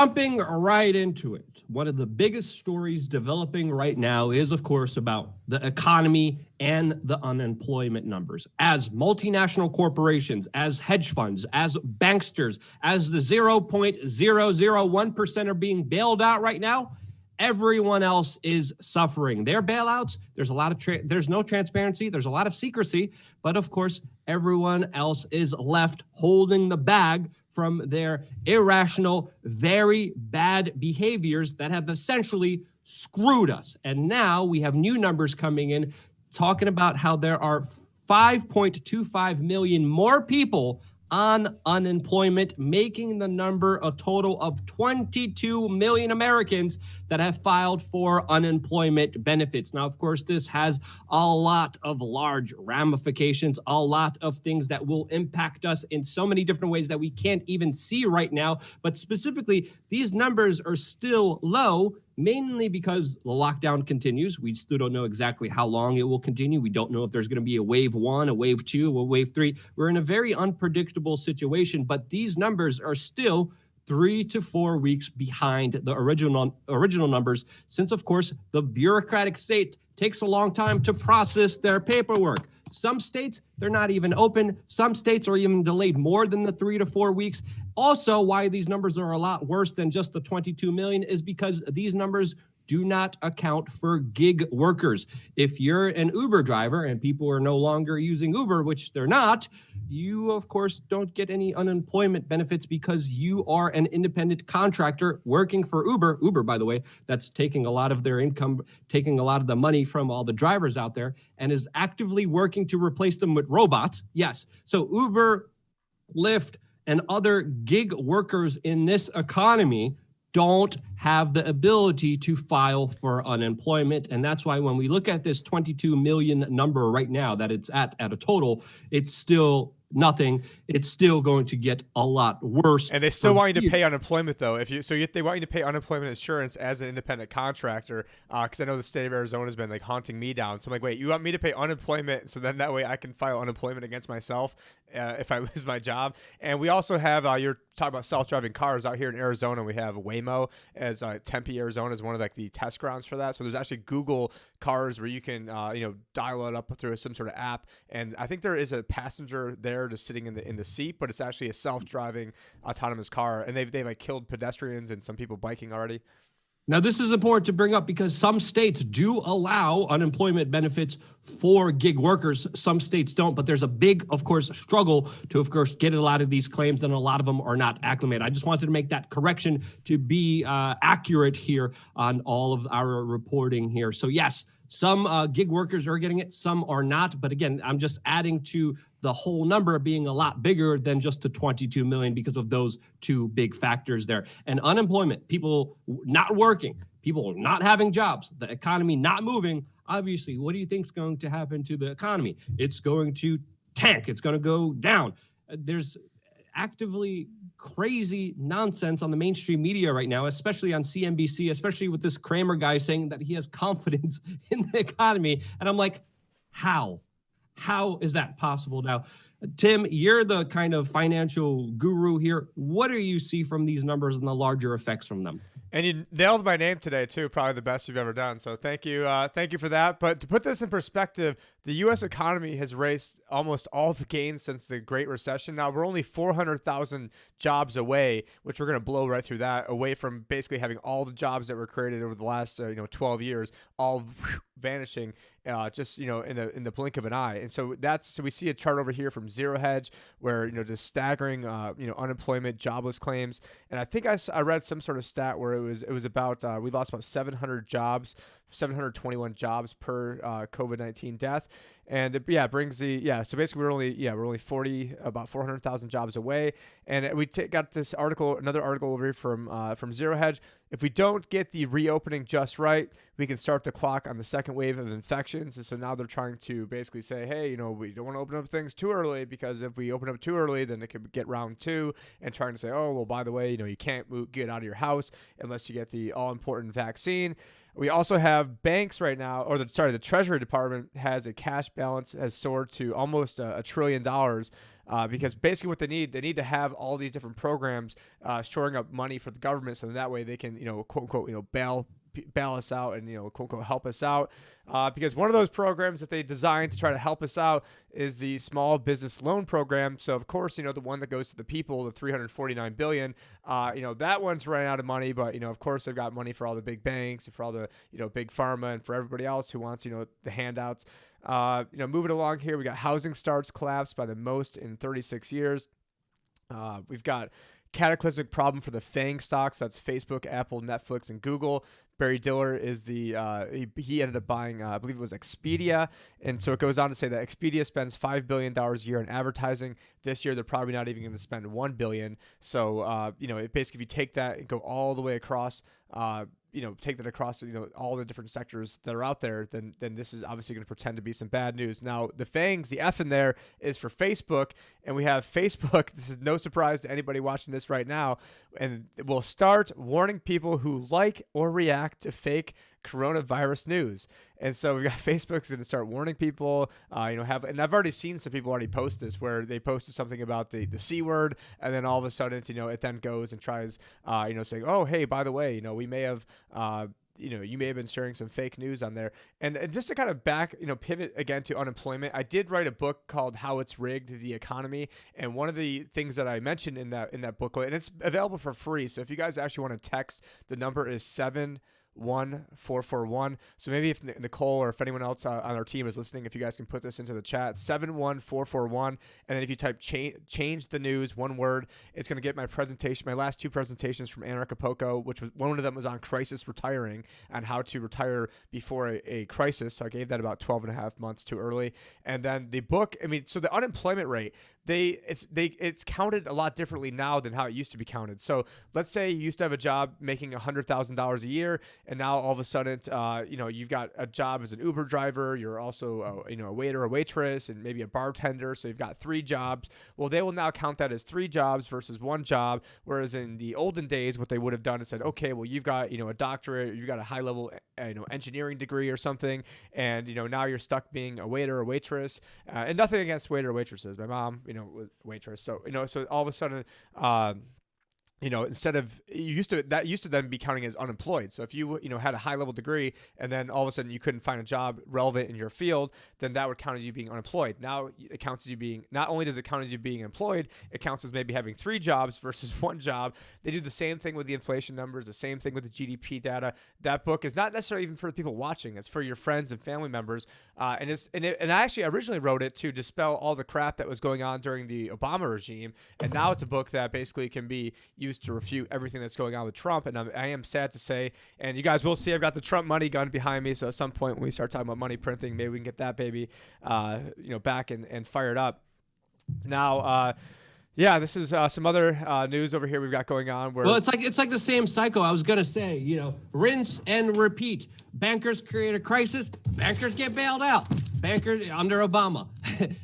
Jumping right into it, one of the biggest stories developing right now is, of course, about the economy and the unemployment numbers. As multinational corporations, as hedge funds, as banksters, as the 0.001% are being bailed out right now, everyone else is suffering. Their bailouts, there's no transparency, there's a lot of secrecy, but of course, everyone else is left holding the bag from their irrational, very bad behaviors that have essentially screwed us. And now we have new numbers coming in talking about how there are 5.25 million more people on unemployment, making the number a total of 22 million Americans that have filed for unemployment benefits. Now, of course, this has a lot of large ramifications, a lot of things that will impact us in so many different ways that we can't even see right now. But specifically, these numbers are still low, mainly because the lockdown continues. We still don't know exactly how long it will continue. We don't know if there's going to be a wave 1, a wave 2, a wave 3. We're in a very unpredictable situation, but these numbers are still 3 to 4 weeks behind the original numbers, since, of course, the bureaucratic state takes a long time to process their paperwork. Some states, they're not even open. Some states are even delayed more than the 3 to 4 weeks. Also, why these numbers are a lot worse than just the 22 million is because these numbers do not account for gig workers. If you're an Uber driver and people are no longer using Uber, which they're not, you, of course, don't get any unemployment benefits because you are an independent contractor working for Uber. Uber, by the way, that's taking a lot of their income, taking a lot of the money from all the drivers out there, and is actively working to replace them with robots. Yes. So Uber, Lyft, and other gig workers in this economy don't have the ability to file for unemployment. And that's why when we look at this 22 million number right now that it's at a total, it's still nothing. It's still going to get a lot worse. And they still want you to pay unemployment, though. If they want you to pay unemployment insurance as an independent contractor, because I know the state of Arizona has been like haunting me down. So I'm like, wait, you want me to pay unemployment so then that way I can file unemployment against myself if I lose my job? And we also have you're talking about self-driving cars out here in Arizona. We have Waymo as Tempe, Arizona is one of like the test grounds for that. So there's actually Google cars where you can dial it up through some sort of app, and I think there is a passenger there just sitting in the seat, but it's actually a self-driving autonomous car, and they've like killed pedestrians and some people biking already. Now, this is important to bring up because some states do allow unemployment benefits for gig workers. Some states don't, but there's a big, of course, struggle to, of course, get a lot of these claims, and a lot of them are not acclimated. I just wanted to make that correction to be accurate here on all of our reporting here. So, yes, some gig workers are getting it, some are not. But again, I'm just adding to the whole number being a lot bigger than just the 22 million because of those two big factors there. And unemployment, people not working, people not having jobs, the economy not moving. Obviously, what do you think is going to happen to the economy? It's going to tank. It's going to go down. There's actively crazy nonsense on the mainstream media right now, especially on CNBC, especially with this Kramer guy saying that he has confidence in the economy. And I'm like, how? How is that possible? Now, Tim, you're the kind of financial guru here. What do you see from these numbers and the larger effects from them? And you nailed my name today, too. Probably the best you've ever done. So thank you. Thank you for that. But to put this in perspective, the U.S. economy has raised almost all the gains since the Great Recession. Now, we're only 400,000 jobs away, which we're going to blow right through that, away from basically having all the jobs that were created over the last 12 years, all vanishing just in the blink of an eye. And so we see a chart over here from Zero Hedge where just staggering unemployment, jobless claims. And I think I read some sort of stat where it was about we lost about 700 jobs, 721 jobs per COVID-19 death. And it brings so basically we're only about 400,000 jobs away. And we got this article, another article over here from Zero Hedge. If we don't get the reopening just right, we can start the clock on the second wave of infections. And so now they're trying to basically say, hey, we don't want to open up things too early, because if we open up too early, then it could get round 2, and trying to say, oh, well, by the way, you can't get out of your house unless you get the all important vaccine. We also have banks right now, or the Treasury Department has a cash balance has soared to almost $1 trillion. Because basically what they need to have all these different programs shoring up money for the government, so that way they can, quote unquote, bail us out and, quote unquote, help us out. Because one of those programs that they designed to try to help us out is the small business loan program. So of course, the one that goes to the people, the 349 billion, that one's running out of money, but of course they've got money for all the big banks and for all the, big pharma and for everybody else who wants, the handouts. Moving along here, we got housing starts collapsed by the most in 36 years. We've got cataclysmic problem for the FANG stocks. That's Facebook, Apple, Netflix, and Google. Barry Diller is the he ended up buying I believe it was Expedia, and so it goes on to say that Expedia spends $5 billion a year in advertising. This year they're probably not even going to spend $1 billion. So basically if you take that and go all the way across, take that across all the different sectors that are out there, then this is obviously going to pretend to be some bad news. Now the FANGs, the F in there is for Facebook, and we have Facebook. This is no surprise to anybody watching this right now, and we'll start warning people who like or react to fake coronavirus news. And so we got Facebook's going to start warning people, and I've already seen some people already post this, where they posted something about the C word, and then all of a sudden, it then goes and tries, saying, oh, hey, by the way, we may have, you may have been sharing some fake news on there. And just to kind of pivot again to unemployment, I did write a book called How It's Rigged, the Economy. And one of the things that I mentioned in that booklet, and it's available for free. So if you guys actually want to text, the number is 71441. So maybe if Nicole or if anyone else on our team is listening, if you guys can put this into the chat, 71441, and then if you type change the news, one word, it's going to get my last two presentations from Anna Acapulco, which was one of them was on crisis retiring and how to retire before a crisis. So I gave that about 12 and a half months too early. And then the book, so the unemployment rate, it's counted a lot differently now than how it used to be counted. So let's say you used to have a job making $100,000 a year, and now all of a sudden, you've got a job as an Uber driver. You're also, a waiter or waitress, and maybe a bartender. So you've got 3 jobs. Well, they will now count that as 3 jobs versus 1 job. Whereas in the olden days, what they would have done is said, okay, well, you've got, a doctorate, you've got a high level, engineering degree or something. And, now you're stuck being a waiter or waitress, and nothing against waiter or waitresses. My mom, was a waitress. So, so all of a sudden, instead of used to then be counting as unemployed. So if you had a high level degree and then all of a sudden you couldn't find a job relevant in your field, then that would count as you being unemployed. Now it counts as you being, not only does it count as you being employed, it counts as maybe having 3 jobs versus 1 job. They do the same thing with the inflation numbers, the same thing with the GDP data. That book is not necessarily even for the people watching. It's for your friends and family members. And I actually originally wrote it to dispel all the crap that was going on during the Obama regime. And now it's a book that basically can be used to refute everything that's going on with Trump. And I am sad to say, and you guys will see, I've got the Trump money gun behind me. So at some point when we start talking about money printing, maybe we can get that baby, back and fired up. Now, this is some other news over here we've got going on. Well, it's like the same cycle. I was gonna say, rinse and repeat. Bankers create a crisis, bankers get bailed out. Bankers under Obama.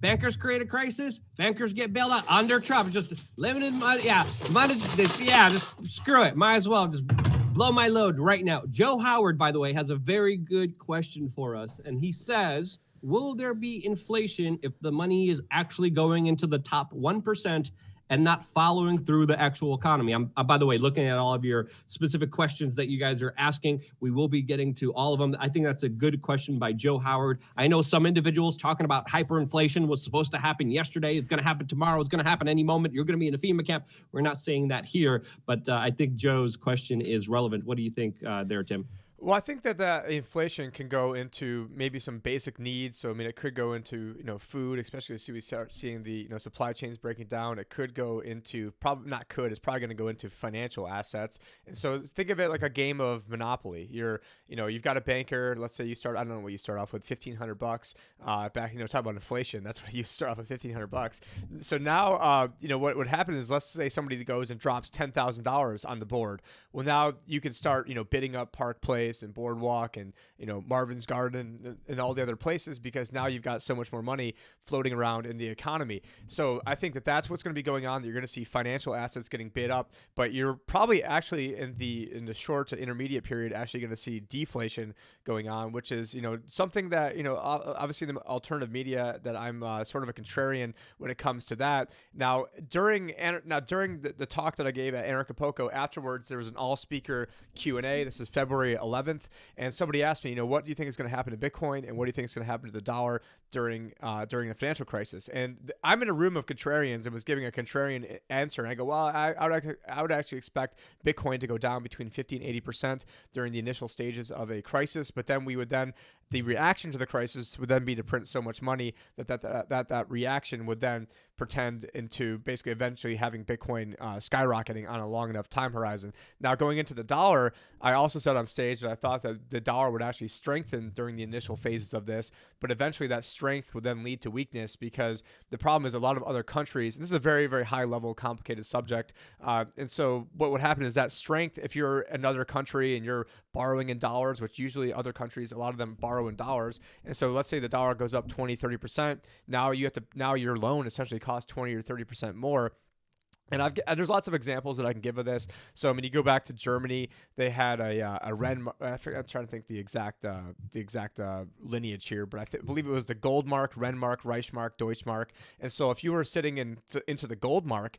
Bankers create a crisis, bankers get bailed out under Trump. Just limited money. Just screw it. Might as well just blow my load right now. Joe Howard, by the way, has a very good question for us, and he says, will there be inflation if the money is actually going into the top 1% and not following through the actual economy? I'm, by the way, looking at all of your specific questions that you guys are asking. We will be getting to all of them. I think that's a good question by Joe Howard. I know some individuals talking about hyperinflation was supposed to happen yesterday. It's going to happen tomorrow. It's going to happen any moment. You're going to be in a FEMA camp. We're not saying that here, but I think Joe's question is relevant. What do you think there, Tim? Well, I think that inflation can go into maybe some basic needs. So, it could go into, food, especially as we start seeing the, supply chains breaking down. It could go into, it's probably going to go into financial assets. And so think of it like a game of Monopoly. You've got a banker. Let's say you start, I don't know what you start off with, $1,500 back, talk about inflation. That's what you start off with, $1,500. So now, what would happen is, let's say somebody goes and drops $10,000 on the board. Well, now you can start, bidding up Park Place Place and Boardwalk and, Marvin's Garden and all the other places, because now you've got so much more money floating around in the economy. So I think that that's what's going to be going on. You're going to see financial assets getting bid up, but you're probably actually in the short to intermediate period actually going to see deflation going on, which is, something that, obviously the alternative media that I'm sort of a contrarian when it comes to that. Now, during the talk that I gave at Acapulco, afterwards, there was an all-speaker Q&A. This is February 11th, and somebody asked me, what do you think is going to happen to Bitcoin, and what do you think is going to happen to the dollar during the financial crisis? And I'm in a room of contrarians and was giving a contrarian answer, and I go, well, I would actually expect Bitcoin to go down between 50 and 80% during the initial stages of a crisis, but then the reaction to the crisis would then be to print so much money that reaction would then pretend into basically eventually having Bitcoin skyrocketing on a long enough time horizon. Now, going into the dollar, I also said on stage that I thought that the dollar would actually strengthen during the initial phases of this, but eventually that strength would then lead to weakness, because the problem is a lot of other countries, and this is a very, very high level, complicated subject, and so what would happen is that strength, if you're another country and you're borrowing in dollars, which usually other countries, a lot of them borrow in dollars, and so let's say the dollar goes up 20-30%, now your loan essentially costs 20 or 30% more. And there's lots of examples that I can give of this. So, you go back to Germany, they had a Ren. I'm trying to think the exact lineage here, but I believe it was the Goldmark, Renmark, Reichsmark, Deutschmark. And so, if you were sitting into the Goldmark,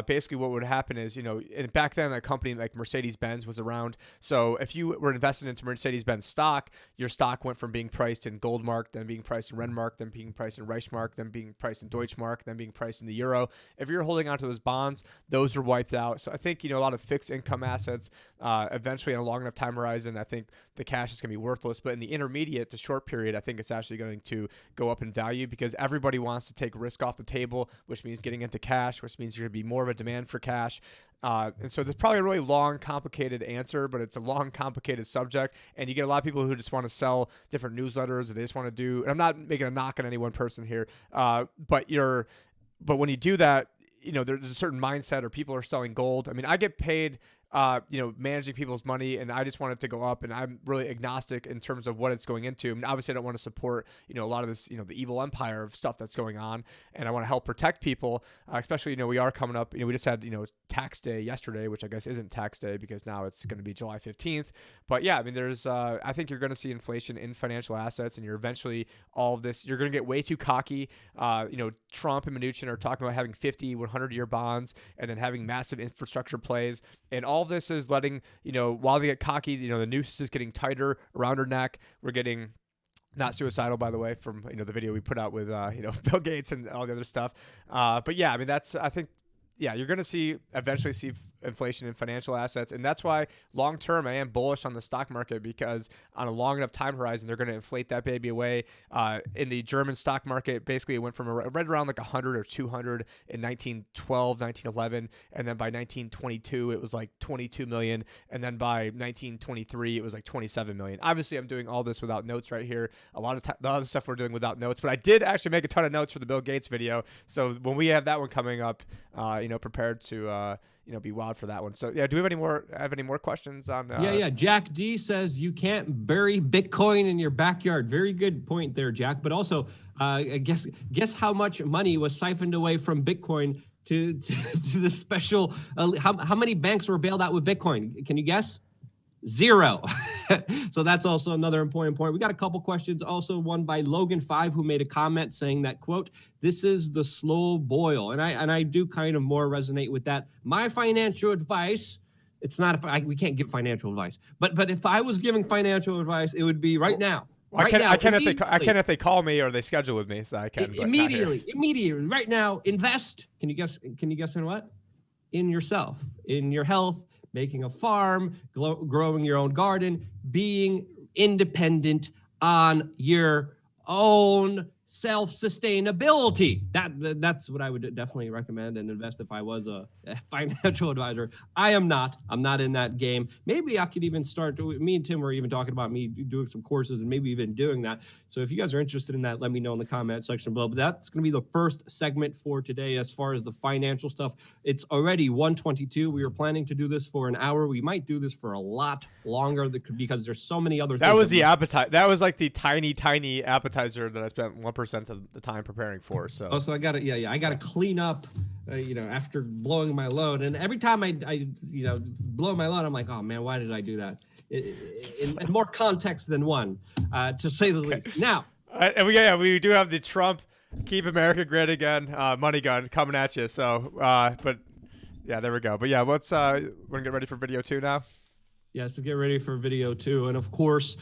basically what would happen is, and back then a company like Mercedes-Benz was around. So, if you were invested into Mercedes-Benz stock, your stock went from being priced in Goldmark, then being priced in Renmark, then being priced in Reichsmark, then being priced in Deutschmark, then being priced in the euro. If you're holding onto those bonds, those are wiped out. So I think, a lot of fixed income assets, eventually in a long enough time horizon, I think the cash is going to be worthless. But in the intermediate to short period, I think it's actually going to go up in value, because everybody wants to take risk off the table, which means getting into cash, which means there's going to be more of a demand for cash. And so there's probably a really long, complicated answer, but it's a long, complicated subject. And you get a lot of people who just want to sell different newsletters, or they just want to do, and I'm not making a knock on any one person here, but when you do that, there's a certain mindset, or people are selling gold. I get paid, managing people's money, and I just want it to go up, and I'm really agnostic in terms of what it's going into. Obviously I don't want to support, a lot of this, the evil empire of stuff that's going on, and I want to help protect people, especially, we are coming up, we just had, tax day yesterday, which I guess isn't tax day because now it's going to be July 15th. But yeah, there's, I think you're going to see inflation in financial assets, and you're eventually all of this, you're going to get way too cocky. Trump and Mnuchin are talking about having 50, 100-year bonds, and then having massive infrastructure plays. And all of this is letting, while they get cocky, the noose is getting tighter around her neck. We're getting not suicidal, by the way, from, the video we put out with, Bill Gates and all the other stuff. But yeah, I think, you're going to eventually see inflation in financial assets. And that's why long term, I am bullish on the stock market, because on a long enough time horizon, they're going to inflate that baby away. In the German stock market, basically it went from right around like 100 or 200 in 1912, 1911. And then by 1922, it was like 22 million. And then by 1923, it was like 27 million. Obviously, I'm doing all this without notes right here. A lot of stuff we're doing without notes, but I did actually make a ton of notes for the Bill Gates video. So when we have that one coming up, prepared to, be wild for that one. So yeah, do we have any more questions on? Yeah. Jack D says you can't bury Bitcoin in your backyard. Very good point there, Jack. But also, guess how much money was siphoned away from Bitcoin to the special? How many banks were bailed out with Bitcoin? Can you guess? 0. So that's also another important point. We got a couple questions. Also one by Logan5, who made a comment saying that, quote, "This is the slow boil." And I do kind of more resonate with that. My financial advice, it's not we can't give financial advice, but if I was giving financial advice, it would be right now. I can if they call me or they schedule with me, so I can immediately right now. Invest. Can you guess in what? In yourself, in your health, making a farm, growing your own garden, being independent on your own self-sustainability. That's what I would definitely recommend and invest if I was a financial advisor. I am not. I'm not in that game. Maybe I could even start. Me and Tim were even talking about me doing some courses and maybe even doing that. So if you guys are interested in that, let me know in the comment section below. But that's going to be the first segment for today as far as the financial stuff. It's already 1:22. We were planning to do this for an hour. We might do this for a lot longer because there's so many other things. That was the appetite. That was like the tiny appetizer that I spent 1% of the time preparing for. So I got to I got to clean up, after blowing my load. And every time I blow my load, I'm like, oh man, why did I do that? In more context than one, to say the least. Now, and we do have the Trump Keep America Great Again money gun coming at you. So, but yeah, there we go. But yeah, let's we're gonna get ready for video 2 now. Yeah, so get ready for video 2, and of course,